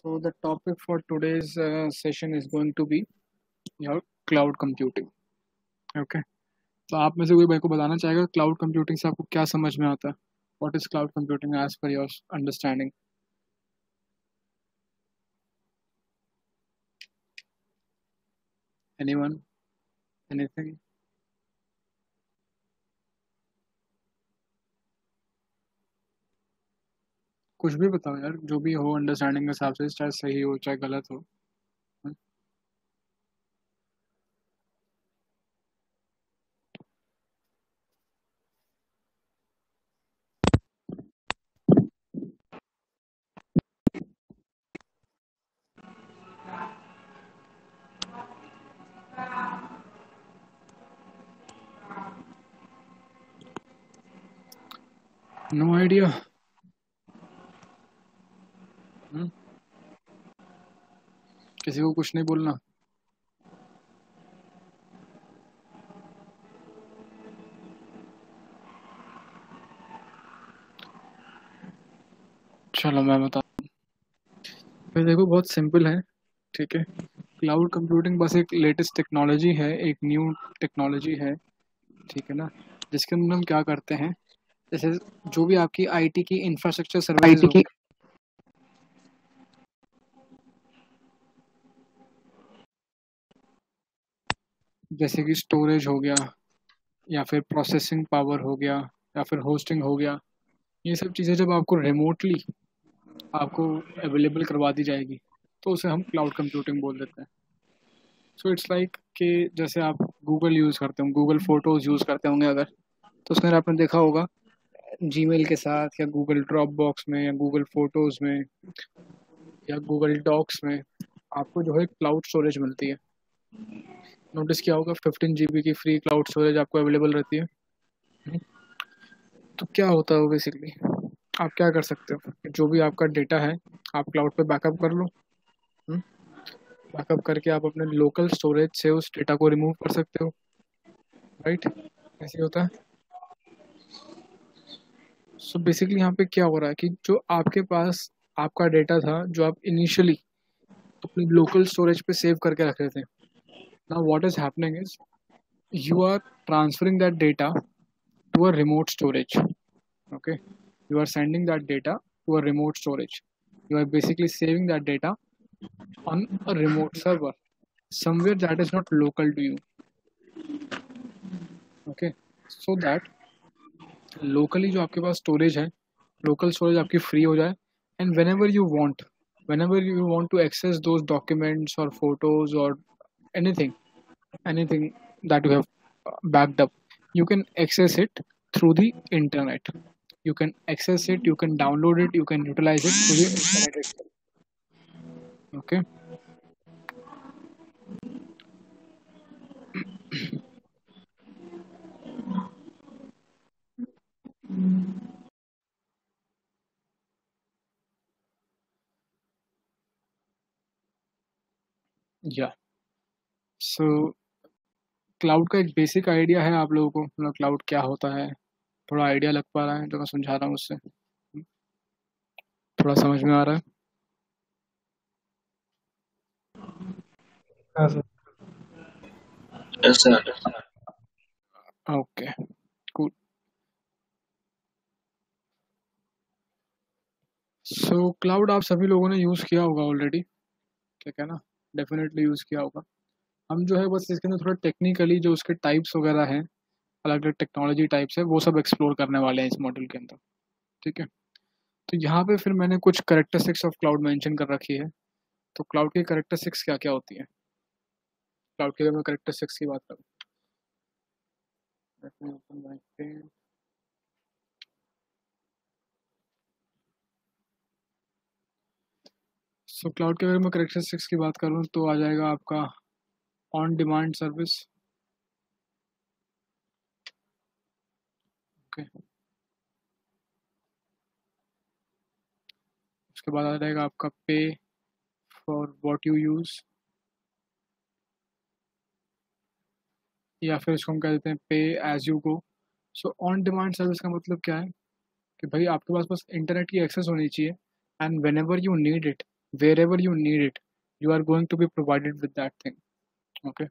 So the topic for today's session is going to be your cloud computing. Okay. तो आप में से कोई मेरे को बताना चाहेगा क्लाउड कंप्यूटिंग से आपको क्या समझ में आता है? What is cloud computing as per your understanding? Anyone? Anything? कुछ भी बताओ यार, जो भी हो अंडरस्टैंडिंग के हिसाब से, चाहे सही हो चाहे गलत हो. No idea. किसी को कुछ नहीं बोलना. चलो मैं बताता हूँ. फिर देखो, बहुत सिंपल है. ठीक है. क्लाउड कंप्यूटिंग बस एक लेटेस्ट टेक्नोलॉजी है, एक न्यू टेक्नोलॉजी है. ठीक है ना. जिसके अंदर हम क्या करते हैं, जैसे जो भी आपकी आईटी की इंफ्रास्ट्रक्चर सर्विसेज हो, जैसे कि स्टोरेज हो गया, या फिर प्रोसेसिंग पावर हो गया, या फिर होस्टिंग हो गया, ये सब चीज़ें जब आपको रिमोटली आपको अवेलेबल करवा दी जाएगी, तो उसे हम क्लाउड कंप्यूटिंग बोल देते हैं. सो इट्स लाइक कि जैसे आप गूगल यूज़ करते हो, गूगल फोटोज़ यूज़ करते होंगे अगर, तो उसमें आपने देखा होगा जीमेल के साथ, या गूगल ड्रॉप बॉक्स में, या गूगल फोटोज़ में, या गूगल डॉक्स में आपको जो है क्लाउड स्टोरेज मिलती है. नोटिस किया होगा 15 GB की फ्री क्लाउड स्टोरेज आपको अवेलेबल रहती है. तो क्या होता है बेसिकली, आप क्या कर सकते हो, जो भी आपका डेटा है आप क्लाउड पे बैकअप कर लो. बैकअप करके आप अपने लोकल स्टोरेज से उस डेटा को रिमूव कर सकते हो. राइट. ऐसे होता है. सो बेसिकली यहाँ पे क्या हो रहा है कि जो आपके पास आपका डेटा था, जो आप इनिशियली अपनी लोकल स्टोरेज पे सेव करके रख रहे थे, now what is happening is you are transferring that data to a remote storage. Okay, you are sending that data to a remote storage. You are basically saving that data on a remote server somewhere that is not local to you. Okay, so that locally जो आपके पास storage है, local storage आपकी free हो जाए, and whenever you want to access those documents or photos or anything anything that you have backed up, you can access it through the internet. You can access it, you can download it, you can utilize it through the internet itself. Okay. या so cloud का एक basic idea है आप लोगों को, मतलब cloud क्या होता है, थोड़ा आइडिया लग पा रहा है जो मैं समझा रहा हूँ उससे? थोड़ा समझ में आ रहा है? हाँ sir. Yes, sir. Okay. Cool. So cloud आप सभी लोगों ने यूज़ किया होगा ऑलरेडी. ठीक है ना. डेफिनेटली यूज़ किया होगा. हम जो है बस इसके अंदर थोड़ा टेक्निकली जो उसके टाइप्स वगैरह हैं, अलग अलग टेक्नोलॉजी टाइप्स है, वो सब एक्सप्लोर करने वाले हैं इस मॉड्यूल के अंदर. ठीक है. तो यहाँ पे फिर मैंने कुछ करेक्टरिस्टिक्स ऑफ क्लाउड मेंशन कर रखी है. तो क्लाउड की करेक्टरिस्टिक्स क्या क्या होती है, क्लाउड के अगर मैं करेक्टरिस्टिक्स की बात करूँ. Let me open my page. So cloud के अगर मैं करेक्टरिस्टिक्स की बात करूँ तो आ जाएगा आपका ऑन डिमांड सर्विस. ओके. उसके बाद आ जाएगा आपका पे फॉर व्हाट यू यूज़, या फिर इसको हम कह देते हैं pay as you go. So on demand service का मतलब क्या है कि भाई आपके पास बस इंटरनेट की एक्सेस होनी चाहिए, and when ever you need it wherever you need it, you are going to be provided with that thing. Okay,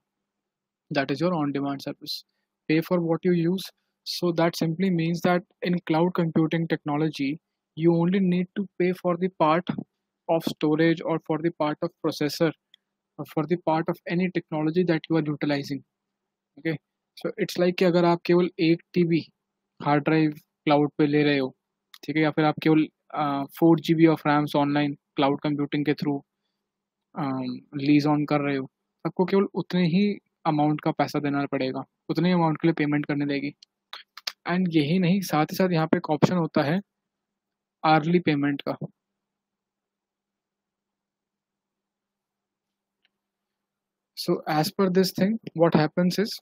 that is your on demand service. Pay for what you use. So that simply means that in cloud computing technology, you only need to pay for the part of storage or for the part of processor or for the part of any technology that you are utilizing. Okay, so it's like कि अगर आप केवल एक TB hard drive cloud पे ले रहे हो, ठीक है, या फिर आप केवल 4 GB of RAMs online cloud computing के थ्रू लीज ऑन कर रहे हो, आपको केवल उतने ही अमाउंट का पैसा देना पड़ेगा, उतने ही अमाउंट के लिए पेमेंट करने देगी। एंड यही नहीं, साथ ही साथ यहाँ पे एक ऑप्शन होता है आर्ली पेमेंट का। So as per this thing what happens is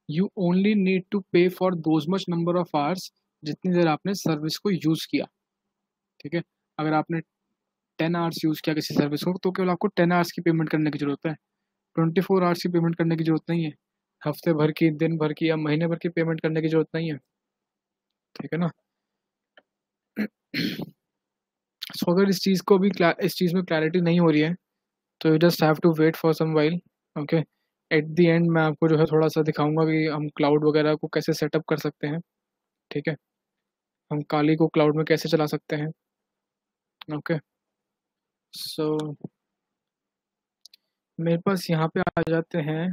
you only need to pay for those much number of hours जितनी देर आपने सर्विस को यूज किया। ठीक है, अगर आपने 10 आवर्स यूज किया किसी सर्विस को तो केवल आपको 10 आवर्स की पेमेंट करने की जरूरत है, 24 आवर्स की पेमेंट करने की जरूरत नहीं है, हफ्ते भर की, दिन भर की या महीने भर की पेमेंट करने की जरूरत नहीं है। ठीक है ना। सो अगर इस चीज़ को भी इस चीज़ में क्लैरिटी नहीं हो रही है तो you just have to wait for some while. Okay, at the end मैं आपको जो है थोड़ा सा दिखाऊंगा कि हम क्लाउड वगैरह को कैसे सेटअप कर सकते हैं। ठीक है, हम काली को क्लाउड में कैसे चला सकते हैं। ओके, सो मेरे पास यहाँ पे आ जाते हैं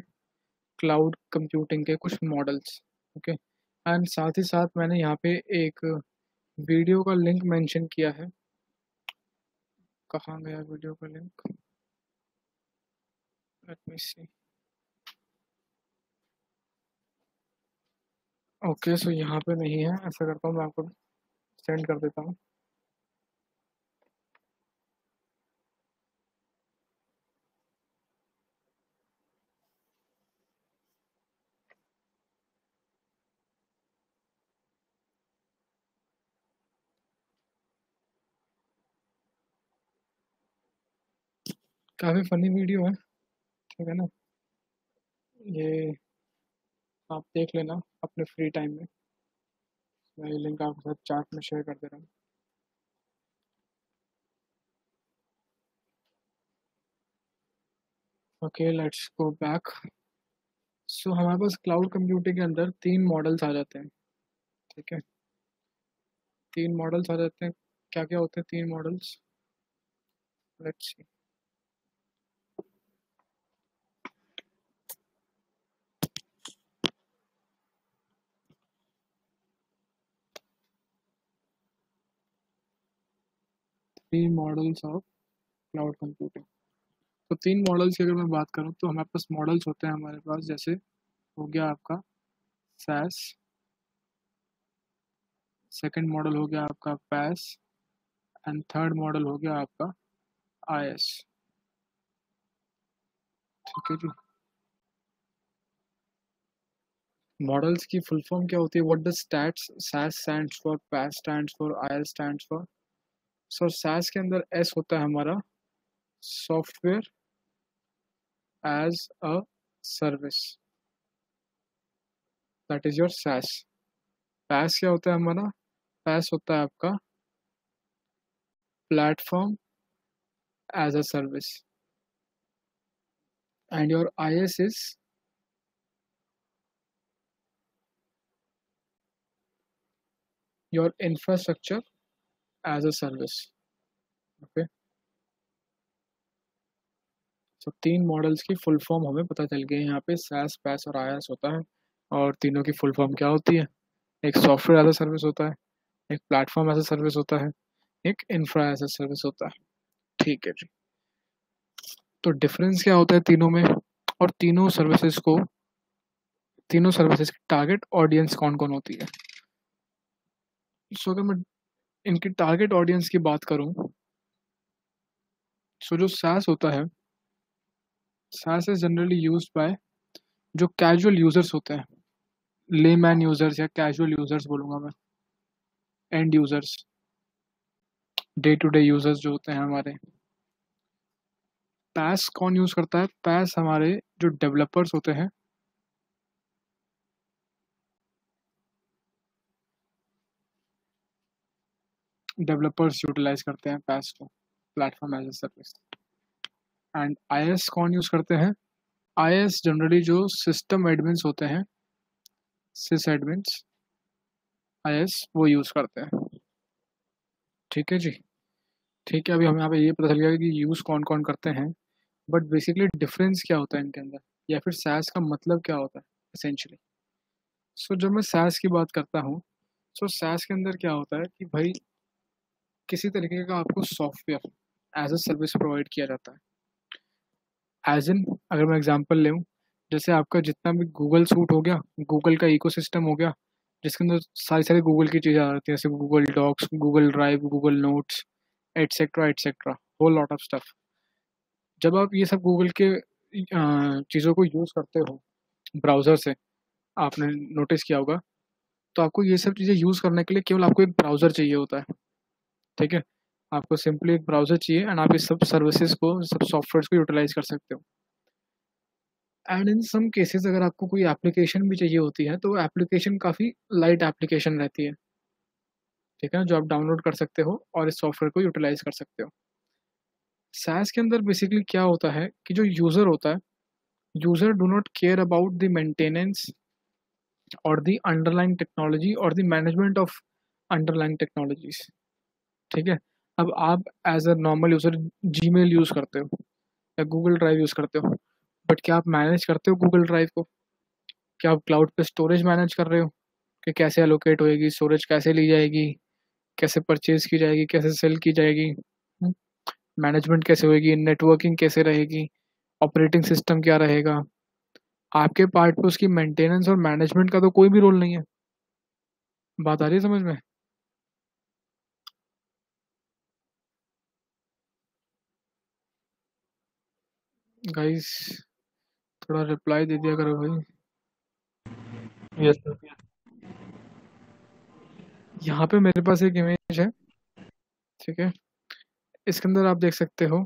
क्लाउड कंप्यूटिंग के कुछ मॉडल्स। ओके, एंड साथ ही साथ मैंने यहाँ पे एक वीडियो का लिंक मेंशन किया है। कहाँ गया वीडियो का लिंक? लेट मी सी। ओके, सो यहाँ पे नहीं है, ऐसा करता हूँ मैं आपको सेंड कर देता हूँ। काफ़ी फनी वीडियो है, ठीक है ना। ये आप देख लेना अपने फ्री टाइम में। मैं ये लिंक आपके साथ चैट में शेयर कर दे रहा हूँ। Okay, let's go back. So हमारे पास क्लाउड कंप्यूटिंग के अंदर 3 मॉडल्स आ जाते हैं। ठीक है, 3 मॉडल्स आ जाते हैं। क्या क्या होते हैं 3 models? Let's see. Three models of cloud computing. तो 3 मॉडल्स की अगर मैं बात करूँ तो हमारे पास मॉडल्स होते हैं, हमारे पास जैसे हो गया आपका SaaS, सेकंड मॉडल हो गया आपका PaaS एंड थर्ड मॉडल हो गया आपका IaaS। ठीक है जी। मॉडल्स की फुल फॉर्म क्या होती है? What does stats SaaS stands for, PaaS stands for, IaaS stands for? So SaaS के अंदर S होता है हमारा software as a service, that is your SaaS। PaaS क्या होता है हमारा? PaaS होता है आपका platform as a service and your IaaS is your infrastructure as a service. Okay, तो 3 मॉडल्स की फुल फॉर्म हमें पता चल गई। यहाँ पे SaaS, PaaS और IaaS होता है, और तीनों की फुल फॉर्म क्या होती है? एक सॉफ्टवेयर एज अ सर्विस होता है, एक प्लेटफॉर्म एज अ सर्विस होता है, एक इंफ्रा एज अ सर्विस होता है। ठीक है जी। तो डिफरेंस क्या होता है तीनों में, और तीनों सर्विसेज की टारगेट ऑडियंस कौन कौन होती है? सो अगर मैं इनकी टारगेट ऑडियंस की बात करूं, सो जो SaaS होता है, SaaS is generally used by जो कैजुअल यूजर्स होते हैं, लेमैन यूजर्स या कैजुअल यूजर्स बोलूंगा मैं, end users, day to day users जो होते हैं हमारे। PaaS कौन यूज करता है? PaaS हमारे जो डेवलपर्स होते हैं, डेवलपर्स यूटिलाइज करते हैं PaaS को। Platform as a service. And IaaS कौन यूज़ करते हैं? IaaS जनरली जो सिस्टम एडमिन्स होते हैं, सिस एडमिन्स, IaaS वो यूज़ करते हैं। ठीक है जी। ठीक है, अभी हमें यहाँ पे ये पता चल गया कि यूज़ कौन कौन करते हैं, बट बेसिकली डिफरेंस क्या होता है इनके अंदर, या फिर SaaS का मतलब क्या होता है एसेंशियली। सो जब मैं SaaS की बात करता हूँ, सो SaaS के अंदर क्या होता है कि भाई किसी तरीके का आपको software as a service provide किया जाता है। एज इन अगर मैं एग्जांपल लूँ, जैसे आपका जितना भी गूगल सूट हो गया, गूगल का इकोसिस्टम हो गया, जिसके अंदर सारी सारी गूगल की चीज़ें आ जाती हैं, जैसे Google docs, Google drive, Google notes, etcetera etcetera, whole lot of stuff. जब आप ये सब गूगल के चीज़ों को यूज़ करते हो ब्राउज़र से, आपने नोटिस किया होगा, तो आपको ये सब चीज़ें यूज़ करने के लिए केवल आपको एक ब्राउज़र चाहिए होता है। ठीक है, आपको सिंपली एक ब्राउज़र चाहिए एंड आप इस सब सर्विसेज को, सब सॉफ्टवेयर को यूटिलाइज कर सकते हो। एंड इन सम केसेस अगर आपको कोई एप्लीकेशन भी चाहिए होती है, तो एप्लीकेशन काफ़ी लाइट एप्लीकेशन रहती है, ठीक है, जो आप डाउनलोड कर सकते हो और इस सॉफ्टवेयर को यूटिलाइज कर सकते हो। SaaS के अंदर बेसिकली क्या होता है कि जो यूज़र होता है, user do not care about the maintenance और द अंडरलाइंग टेक्नोलॉजी और the management of underlying technologies. ठीक है, अब आप as a normal user Gmail use करते हो या गूगल ड्राइव यूज़ करते हो, बट क्या आप मैनेज करते हो गूगल ड्राइव को? क्या आप क्लाउड पे स्टोरेज मैनेज कर रहे हो कि कैसे एलोकेट होएगी स्टोरेज, कैसे ली जाएगी, कैसे परचेज की जाएगी, कैसे सेल की जाएगी, मैनेजमेंट कैसे होएगी, नेटवर्किंग कैसे रहेगी, ऑपरेटिंग सिस्टम क्या रहेगा? आपके पार्ट पे उसकी मेंटेनेंस और मैनेजमेंट का तो कोई भी रोल नहीं है। बात आ रही है समझ में? गाइस थोड़ा रिप्लाई दे दिया करो भाई। Yes sir. यहाँ पे मेरे पास एक इमेज है, ठीक है, इसके अंदर आप देख सकते हो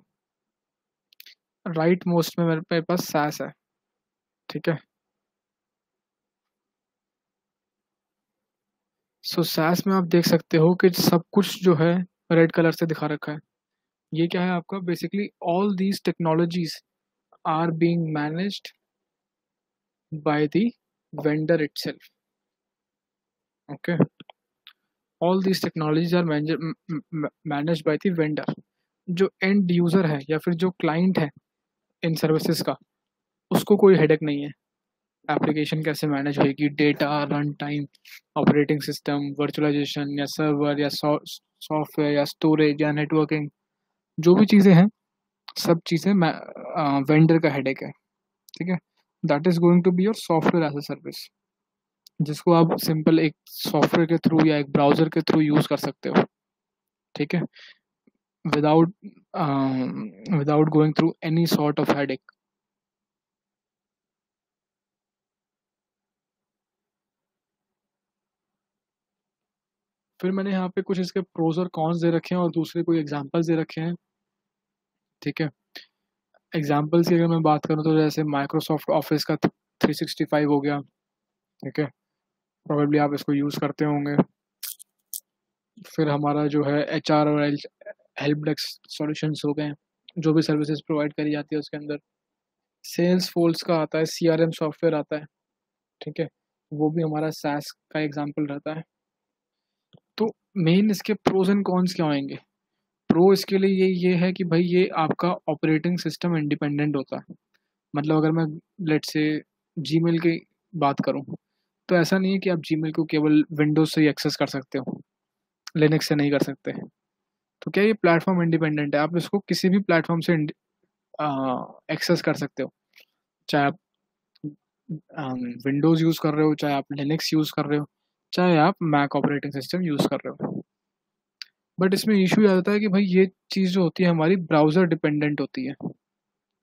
राइट मोस्ट में मेरे पास SaaS है, ठीक है। सो SaaS में आप देख सकते हो कि सब कुछ जो है रेड कलर से दिखा रखा है। ये क्या है आपका? Basically all these technologies are being managed by the vendor itself. Okay, all these technologies are managed by the vendor. जो एंड यूजर है या फिर जो क्लाइंट है इन सर्विसेज का, उसको कोई हेडेक नहीं है। एप्लीकेशन कैसे मैनेज होगी, data, run time, operating system, virtualization या सर्वर या सॉफ्टवेयर या स्टोरेज या नेटवर्किंग, जो भी चीज़ें हैं, सब चीज़ें वेंडर का हेडेक है। ठीक है, that is going to be your software as a service, जिसको आप सिंपल एक सॉफ्टवेयर के थ्रू या एक ब्राउजर के थ्रू यूज कर सकते हो। ठीक है, without without going through any sort of headache. फिर मैंने यहाँ पे कुछ इसके प्रोज और कॉन्स दे रखे हैं और दूसरे कोई एग्जांपल्स दे रखे हैं। ठीक है, एग्जांपल्स की अगर मैं बात करूँ तो जैसे माइक्रोसॉफ्ट ऑफिस का 365 हो गया, ठीक है, प्रोबेबली आप इसको यूज़ करते होंगे। फिर हमारा जो है HR और हेल्प डेस्क सॉल्यूशंस हो गए, जो भी सर्विसेज प्रोवाइड करी जाती है उसके अंदर। सेल्स फोर्स का आता है, CRM सॉफ्टवेयर आता है, ठीक है, वो भी हमारा SaaS का एग्जांपल रहता है। तो मेन इसके प्रोज एंड कॉन्स क्या होंगे? प्रो इसके लिए ये है कि भाई ये आपका ऑपरेटिंग सिस्टम इंडिपेंडेंट होता है। मतलब अगर मैं लेट से जीमेल की बात करूं, तो ऐसा नहीं है कि आप जीमेल को केवल विंडोज से ही एक्सेस कर सकते हो, लिनक्स से नहीं कर सकते। तो क्या ये प्लेटफॉर्म इंडिपेंडेंट है, आप इसको किसी भी प्लेटफॉर्म से एक्सेस कर सकते हो, चाहे आप विंडोज़ यूज़ कर रहे हो, चाहे आप लिनक्स यूज़ कर रहे हो, चाहे आप मैक ऑपरेटिंग सिस्टम यूज़ कर रहे हो। बट इसमें इशू ये आता है कि भाई ये चीज़ जो होती है हमारी ब्राउज़र डिपेंडेंट होती है।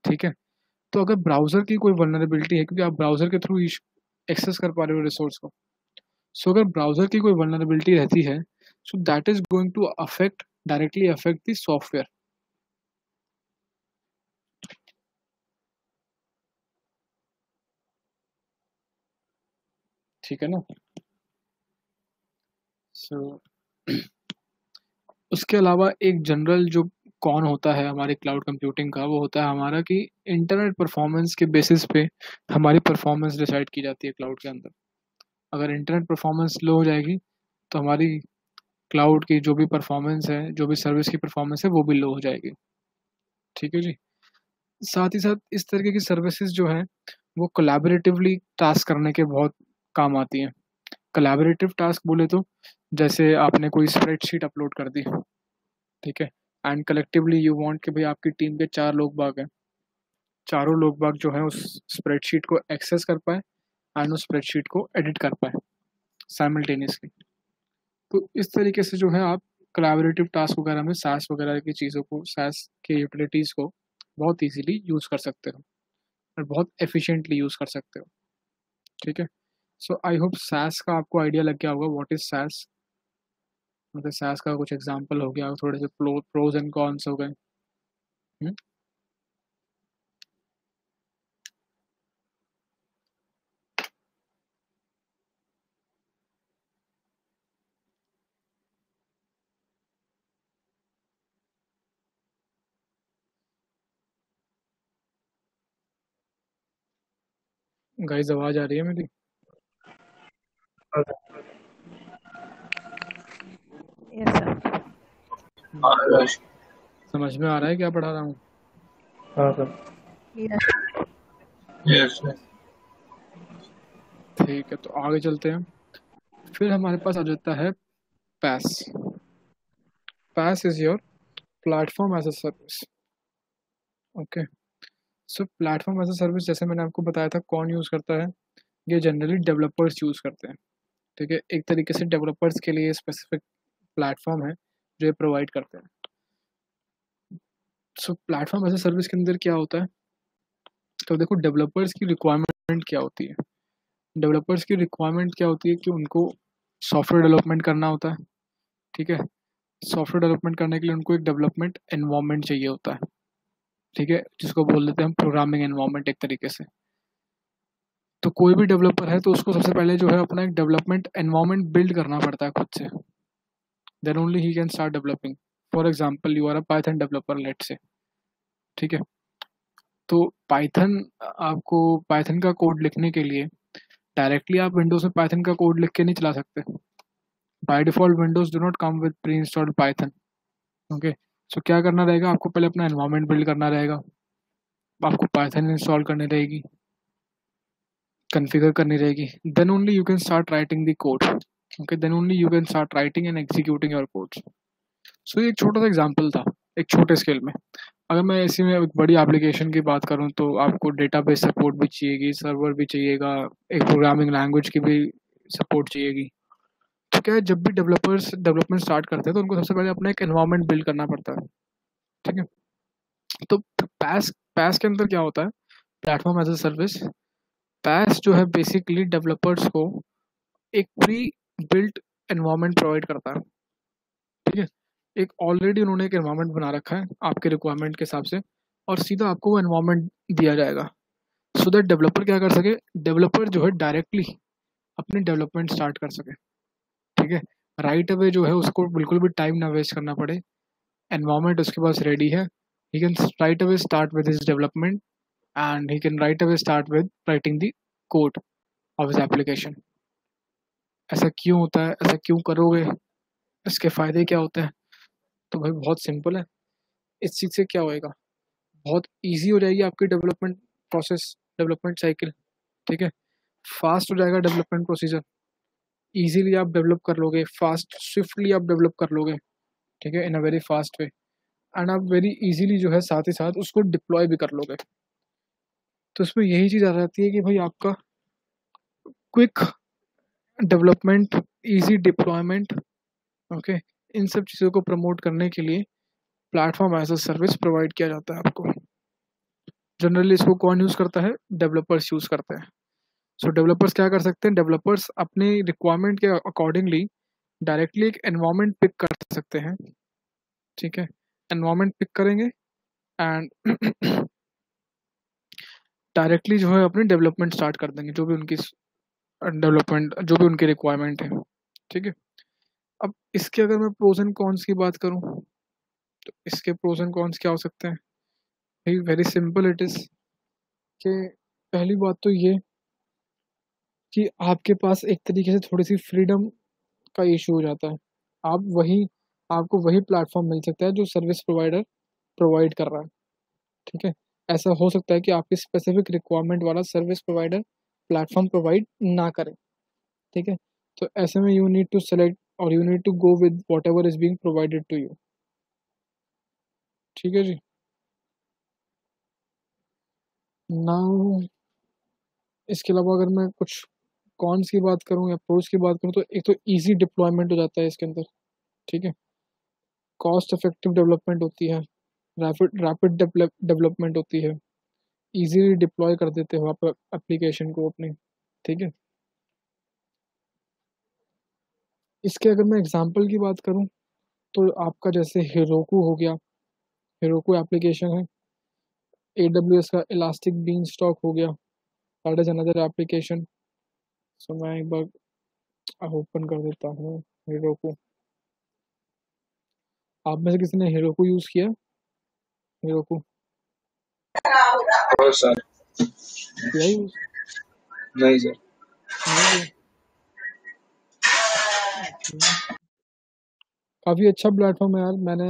ठीक है, तो अगर ब्राउज़र की कोई वल्नरेबिलिटी है, क्योंकि आप ब्राउज़र के थ्रू एक्सेस कर पा रहे हो रिसोर्स को, सो अगर ब्राउज़र की कोई वल्नरेबिलिटी रहती है, so that is going to affect, directly affect the software. ठीक है ना? सो उसके अलावा एक जनरल जो कौन होता है हमारे क्लाउड कंप्यूटिंग का, वो होता है हमारा कि इंटरनेट परफॉर्मेंस के बेसिस पे हमारी परफॉर्मेंस डिसाइड की जाती है क्लाउड के अंदर। अगर इंटरनेट परफॉर्मेंस लो हो जाएगी तो हमारी क्लाउड की जो भी परफॉर्मेंस है, जो भी सर्विस की परफॉर्मेंस है, वो भी लो हो जाएगी। ठीक है जी। साथ ही साथ इस तरीके की सर्विसेज जो है वो कोलैबोरेटिवली टास्क करने के बहुत काम आती हैं। कोलैबोरेटिव टास्क बोले तो जैसे आपने कोई स्प्रेडशीट अपलोड कर दी, ठीक है, एंड कलेक्टिवली यू वांट कि भाई आपकी टीम के 4 लोग बाग हैं, चारों लोग बाग जो है उस स्प्रेडशीट को एक्सेस कर पाए एंड उस स्प्रेडशीट को एडिट कर पाए साइमल्टेनियसली। तो इस तरीके से जो है आप कोलैबोरेटिव टास्क वगैरह में सास वगैरह की चीज़ों को, सास के यूटिलिटीज़ को बहुत इजीली यूज़ कर सकते हो और बहुत एफिशिएंटली यूज़ कर सकते हो। ठीक है। सो आई होप सास का आपको आइडिया लग गया होगा व्हाट इज सास। मतलब सास का कुछ एग्जांपल हो गया, थोड़े से प्रोज एंड कॉन्स हो गए। गाइस आवाज आ रही है मेरी? Yes sir. समझ में आ रहा है क्या पढ़ा रहा हूँ? हाँ सर। यस ठीक है, तो आगे चलते हैं। फिर हमारे पास आ जाता है PaaS. PaaS is your platform as a service. Okay. So platform as a service जैसे मैंने आपको बताया था कौन यूज़ करता है, ये जनरली डेवलपर्स यूज़ करते हैं। ठीक है, एक तरीके से डेवलपर्स के लिए स्पेसिफिक प्लेटफॉर्म है जो ये प्रोवाइड करते हैं। सो प्लेटफॉर्म एज अ सर्विस के अंदर क्या होता है, तो देखो डेवलपर्स की रिक्वायरमेंट क्या होती है। डेवलपर्स की रिक्वायरमेंट क्या होती है कि उनको सॉफ्टवेयर डेवलपमेंट करना होता है। ठीक है, सॉफ्टवेयर डेवलपमेंट करने के लिए उनको एक डेवलपमेंट एनवायरनमेंट चाहिए होता है। ठीक है, जिसको बोल देते हैं हम प्रोग्रामिंग एनवायरनमेंट एक तरीके से। तो कोई भी डेवलपर है तो उसको सबसे पहले जो है अपना एक डेवलपमेंट एनवायरनमेंट बिल्ड करना पड़ता है खुद से, देन ओनली ही can start developing. For example you are a Python developer let say. ठीक है, तो पाइथन, आपको पाइथन का कोड लिखने के लिए डायरेक्टली आप विंडोज में पाइथन का कोड लिख के नहीं चला सकते। By default Windows do not come with pre installed Python. Okay. So क्या करना रहेगा, आपको पहले अपना एनवायरनमेंट बिल्ड करना रहेगा, आपको पाइथन इंस्टॉल करनी रहेगी, कॉन्फ़िगर करनी रहेगी, then only you can start writing the code. Okay, then only you can start writing and executing your codes. So ये एक छोटा सा एग्जांपल था एक छोटे स्केल में। अगर मैं इसी में एक बड़ी एप्लीकेशन की बात करूं तो आपको डेटाबेस सपोर्ट भी चाहिएगी, सर्वर भी चाहिएगा, एक प्रोग्रामिंग लैंग्वेज की भी सपोर्ट चाहिएगी। तो क्या है, जब भी डेवलपर्स डेवलपमेंट स्टार्ट करते हैं तो उनको सबसे पहले अपना एक एनवायरनमेंट बिल्ड करना पड़ता है। ठीक है, तो पैस पैस के अंदर क्या होता है, प्लेटफॉर्म एज अ सर्विस। पैस जो है बेसिकली डेवलपर्स को एक प्री बिल्ट एनवायरनमेंट प्रोवाइड करता है। ठीक है, एक ऑलरेडी उन्होंने एक एनवायरनमेंट बना रखा है आपके रिक्वायरमेंट के हिसाब से, और सीधा आपको वो एनवायरनमेंट दिया जाएगा सो दैट डेवलपर क्या कर सके, डेवलपर जो है डायरेक्टली अपनी डेवलपमेंट स्टार्ट कर सके। ठीक है, राइट अवे जो है उसको बिल्कुल भी टाइम ना वेस्ट करना पड़े, एनवायरनमेंट उसके पास रेडी है, he can write away start with his development and he can write away start with writing the code of his application. ऐसा क्यों होता है, ऐसा क्यों करोगे, इसके फ़ायदे क्या होते हैं? तो भाई बहुत सिंपल है, इस चीज़ से क्या होएगा, बहुत ईजी हो जाएगी आपकी डेवलपमेंट प्रोसेस, डेवलपमेंट साइकिल। ठीक है, फास्ट हो जाएगा डेवलपमेंट प्रोसीजर, ईजीली आप डेवलप कर लोगे, फास्ट स्विफ्टली आप डेवलप कर लोगे। ठीक है, in a very fast way, and आप वेरी इजीली जो है साथ ही साथ उसको डिप्लॉय भी कर लोगे। तो इसमें यही चीज़ आ जाती है कि भाई आपका quick development, easy deployment. Okay, इन सब चीज़ों को प्रमोट करने के लिए platform as a service provide किया जाता है आपको। जनरली इसको कौन यूज़ करता है, डेवलपर्स यूज़ करते हैं। सो डेवलपर्स क्या कर सकते हैं, डेवलपर्स अपनी रिक्वायरमेंट के अकॉर्डिंगली डायरेक्टली एक एनवायरनमेंट पिक कर सकते हैं। ठीक है, एनवायरनमेंट पिक करेंगे एंड डायरेक्टली जो है अपनी डेवलपमेंट स्टार्ट कर देंगे, जो भी उनकी डेवलपमेंट, जो भी उनकी रिक्वायरमेंट है। ठीक है, अब इसके अगर मैं प्रोज एंड कॉन्स की बात करूं, तो इसके प्रोज एंड कॉन्स क्या हो सकते हैं भाई? वेरी सिंपल इट इज़ कि पहली बात तो ये कि आपके पास एक तरीके से थोड़ी सी फ्रीडम का इशू हो जाता है। आप वही आपको वही प्लेटफॉर्म मिल सकता है जो सर्विस प्रोवाइडर प्रोवाइड कर रहा है। ठीक है, ऐसा हो सकता है कि आपकी स्पेसिफिक रिक्वायरमेंट वाला सर्विस प्रोवाइडर प्लेटफॉर्म प्रोवाइड ना करे। ठीक है, तो ऐसे में यू नीड टू सेलेक्ट और you need to go with whatever is being provided to you. ठीक है जी। नाउ इसके अलावा अगर मैं कुछ कॉन्स की बात करूं या प्रोज की बात करूं तो एक तो इजी डिप्लॉयमेंट हो जाता है इसके अंदर। ठीक है, कॉस्ट इफेक्टिव डेवलपमेंट होती है, रैपिड रैपिड डेवलपमेंट होती है, इजीली डिप्लॉय कर देते हो आप एप्लीकेशन को अपने। ठीक है, इसके अगर मैं एग्जांपल की बात करूं तो आपका जैसे हेरोकू हो गया, हेरोकू एप्लीकेशन है। AWS का इलास्टिक बीन स्टॉक हो गया, दैट इज अनदर एप्लीकेशन। सो मैं एक बार ओपन कर देता हूँ हेरोकू। आप में से किसी ने हेरोकू यूज़ किया? हेरोकू और सर किया यूज़? नहीं सर। नहीं किया? Okay. काफ़ी अच्छा प्लेटफॉर्म है यार। मैंने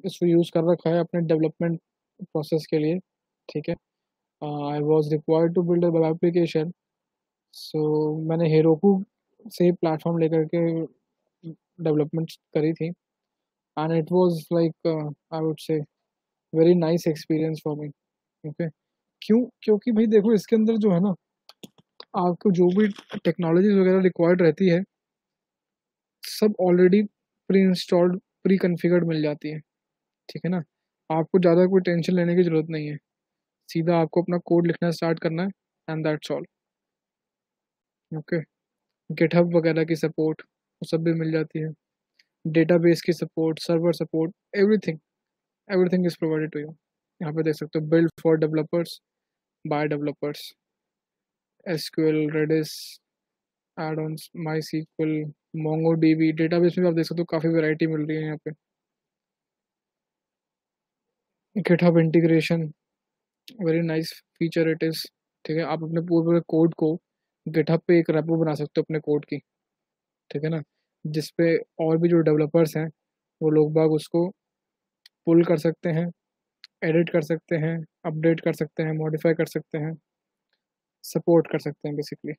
इसको यूज़ कर रखा है अपने डेवलपमेंट प्रोसेस के लिए। ठीक है, I was required to build a web application, so मैंने हेरोकू से ही प्लेटफॉर्म लेकर के डेवलपमेंट करी थी। And it was like I would say very nice experience for me. Okay, क्यों? क्योंकि भाई देखो इसके अंदर जो है ना, आपको जो भी टेक्नोलॉजीज वगैरह रिक्वायर्ड रहती है सब already pre installed pre configured मिल जाती है। ठीक है ना, आपको ज़्यादा कोई टेंशन लेने की ज़रूरत नहीं है। सीधा आपको अपना कोड लिखना स्टार्ट करना है and that's all. Okay, GitHub वगैरह की सपोर्ट वो सब भी मिल जाती है, डेटाबेस की support, server support, everything everything is provided to you. यहाँ पे देख सकते हो build for developers by developers, SQL, Redis, add-ons, MySQL, MongoDB. Database में भी आप देख सकते हो काफ़ी वैरायटी मिल रही है यहाँ पे। GitHub integration, very nice feature it is. ठीक है, आप अपने पूरे कोड को गिटहब पे एक रेपो बना सकते हो अपने कोड की। ठीक है ना, जिसपे और भी जो डेवलपर्स हैं वो लोग बाग उसको पुल कर सकते हैं, एडिट कर सकते हैं, अपडेट कर सकते हैं, मॉडिफाई कर सकते हैं, सपोर्ट कर सकते हैं बेसिकली।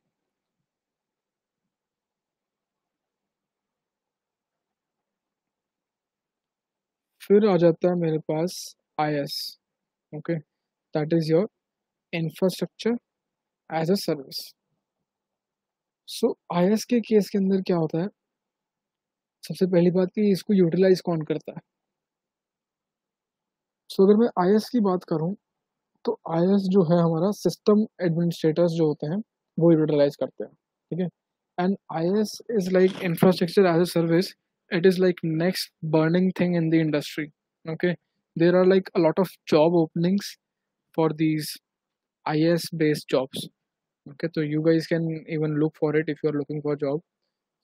फिर आ जाता है मेरे पास IS। Okay, that is your infrastructure as a service. So IS के केस के अंदर क्या होता है? सबसे पहली बात कि इसको यूटिलाइज कौन करता है। सो अगर मैं IS की बात करूं तो IS जो है हमारा सिस्टम एडमिनिस्ट्रेटर्स जो होते हैं वो यूटिलाइज करते हैं। ठीक है, and IS is like infrastructure as a service. It is like next burning thing in the industry. Okay, there are like a lot of job openings for these IS based jobs. Okay, तो you guys can even look for it if you are looking for job.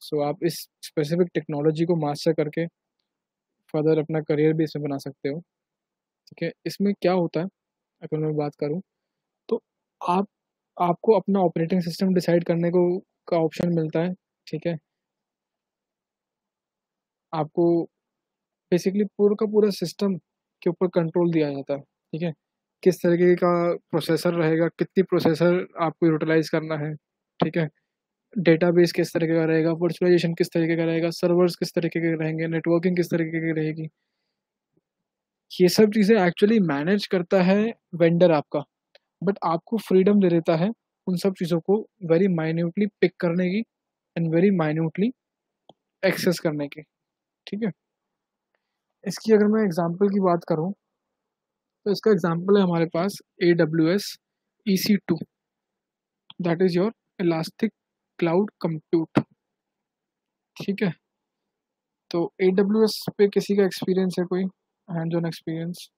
So आप इस specific technology को master करके further अपना career भी इसमें बना सकते हो। ठीक है, इसमें क्या होता है अगर मैं बात करूँ तो आप आपको अपना ऑपरेटिंग सिस्टम डिसाइड करने को का ऑप्शन मिलता है। ठीक है, आपको बेसिकली पूरा का पूरा सिस्टम के ऊपर कंट्रोल दिया जाता है। ठीक है, किस तरीके का प्रोसेसर रहेगा, कितनी प्रोसेसर आपको यूटिलाइज करना है। ठीक है, डेटाबेस किस तरीके का रहेगा, वर्चुअलाइजेशन किस तरीके का रहेगा, सर्वर्स किस तरीके के रहेंगे, नेटवर्किंग किस तरीके की रहेगी। ये सब चीज़ें एक्चुअली मैनेज करता है वेंडर आपका, बट आपको फ्रीडम दे देता है उन सब चीज़ों को वेरी माइन्यूटली पिक करने की एंड वेरी माइन्यूटली एक्सेस करने की। ठीक है, इसकी अगर मैं एग्जांपल की बात करूं तो इसका एग्जांपल है हमारे पास AWS EC2, that is your elastic cloud compute. ठीक है, तो AWS पे किसी का एक्सपीरियंस है कोई हैंड्स ऑन एक्सपीरियंस?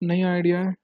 नहीं आइडिया है।